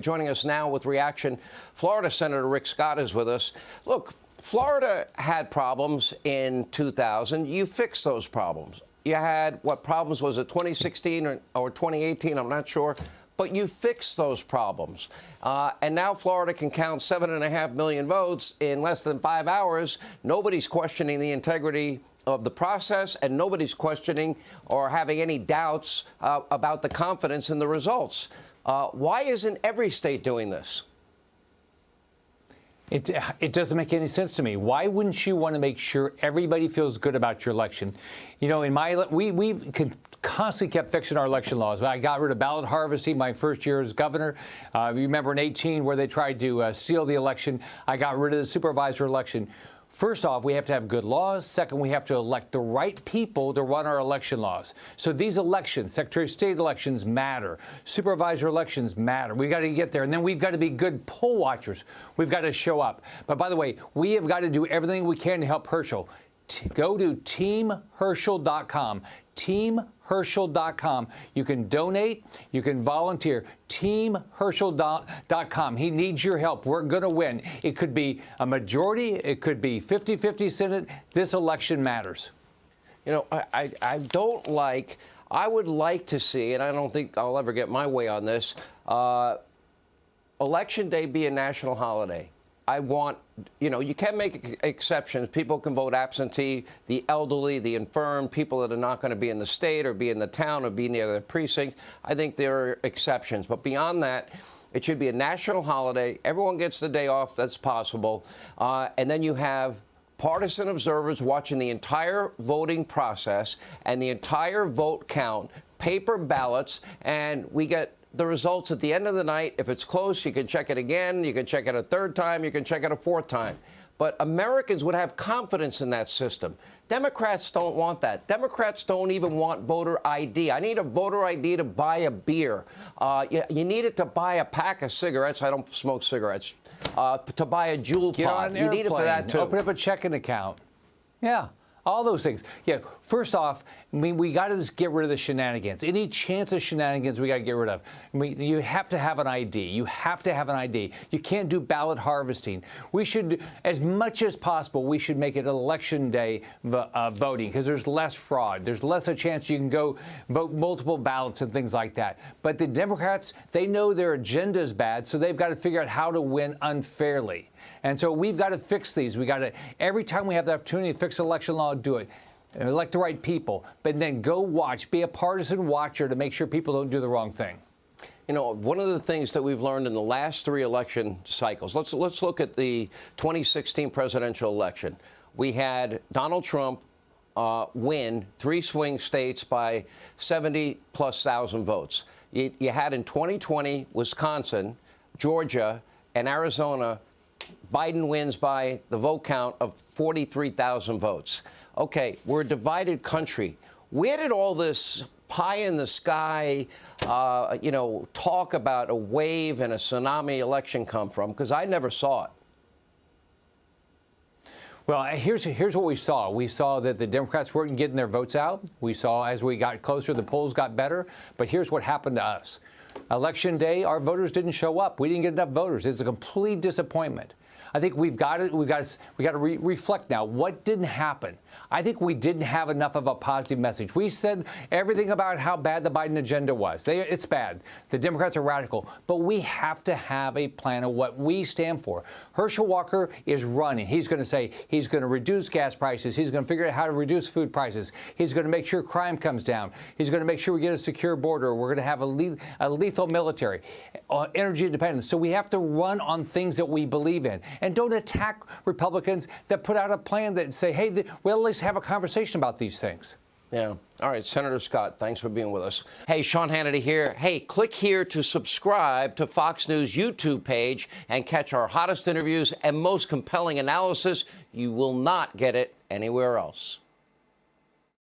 Joining us now with reaction, Florida Senator Rick Scott is with us. Look, Florida had problems in 2000. You fixed those problems. You had, what problems was it, 2016 or 2018? I'm not sure. But you fixed those problems. And now Florida can count 7.5 million votes in less than 5 hours. Nobody's questioning the integrity of the process, and nobody's questioning or having any doubts about the confidence in the results. Why isn't every state doing this? It doesn't make any sense to me. Why wouldn't you want to make sure everybody feels good about your election? You know, we constantly kept fixing our election laws. I got rid of ballot harvesting my first year as governor. You remember in 2018 where they tried to steal the election. I got rid of the supervisor election. First off, we have to have good laws. Second, we have to elect the right people to run our election laws. So these elections, Secretary of State elections matter. Supervisor elections matter. We've got to get there. And then we've got to be good poll watchers. We've got to show up. But by the way, we have got to do everything we can to help Herschel. Go to teamherschel.com. teamherschel.com. You can donate. You can volunteer. teamherschel.com. He needs your help. We're going to win. It could be a majority. It could be 50-50 Senate. This election matters. You know, I would like to see, and I don't think I'll ever get my way on this, Election Day be a national holiday. I want, you know, you can make exceptions. People can vote absentee, the elderly, the infirm, people that are not going to be in the state or be in the town or be near the precinct. I think there are exceptions. But beyond that, it should be a national holiday. Everyone gets the day off that's possible. And then you have partisan observers watching the entire voting process and the entire vote count, paper ballots, and we get the results at the end of the night. If it's close, you can check it again. You can check it a third time. You can check it a fourth time. But Americans would have confidence in that system. Democrats don't want that. Democrats don't even want voter ID. I need a voter ID to buy a beer. You need it to buy a pack of cigarettes. I don't smoke cigarettes. To buy a Juul pod. You need it for that, too. Open up a checking account. Yeah. All those things. Yeah. First off, I mean, we got to just get rid of the shenanigans. Any chance of shenanigans, we got to get rid of. I mean, you have to have an ID. You have to have an ID. You can't do ballot harvesting. We should, as much as possible, we should make it election day voting because there's less fraud. There's less a chance you can go vote multiple ballots and things like that. But the Democrats, they know their agenda is bad, so they've got to figure out how to win unfairly. And so we've got to fix these. We got to, every time we have the opportunity to fix election law, do it. Elect the right people, but then go watch, be a partisan watcher to make sure people don't do the wrong thing. You know, one of the things that we've learned in the last 3 election cycles, let's look at the 2016 presidential election. We had Donald Trump win 3 swing states by 70,000+ votes. You had in 2020 Wisconsin, Georgia, and Arizona. Biden wins by the vote count of 43,000 votes. Okay, we're a divided country. Where did all this pie in the sky, you know, talk about a wave and a tsunami election come from? Because I never saw it. Well, here's what we saw. We saw that the Democrats weren't getting their votes out. We saw as we got closer, the polls got better. But here's what happened to us. Election day, our voters didn't show up. We didn't get enough voters. It's a complete disappointment. I think we got to reflect now. What didn't happen? I think we didn't have enough of a positive message. We said everything about how bad the Biden agenda was. It's bad. The Democrats are radical. But we have to have a plan of what we stand for. Herschel Walker is running. He's going to say he's going to reduce gas prices. He's going to figure out how to reduce food prices. He's going to make sure crime comes down. He's going to make sure we get a secure border. We're going to have a lethal military, energy independence. So we have to run on things that we believe in. And don't attack Republicans that put out a plan that say, hey, well, at least have a conversation about these things. Yeah. All right, Senator Scott, thanks for being with us. Hey, Sean Hannity here. Hey, click here to subscribe to Fox News YouTube page and catch our hottest interviews and most compelling analysis. You will not get it anywhere else.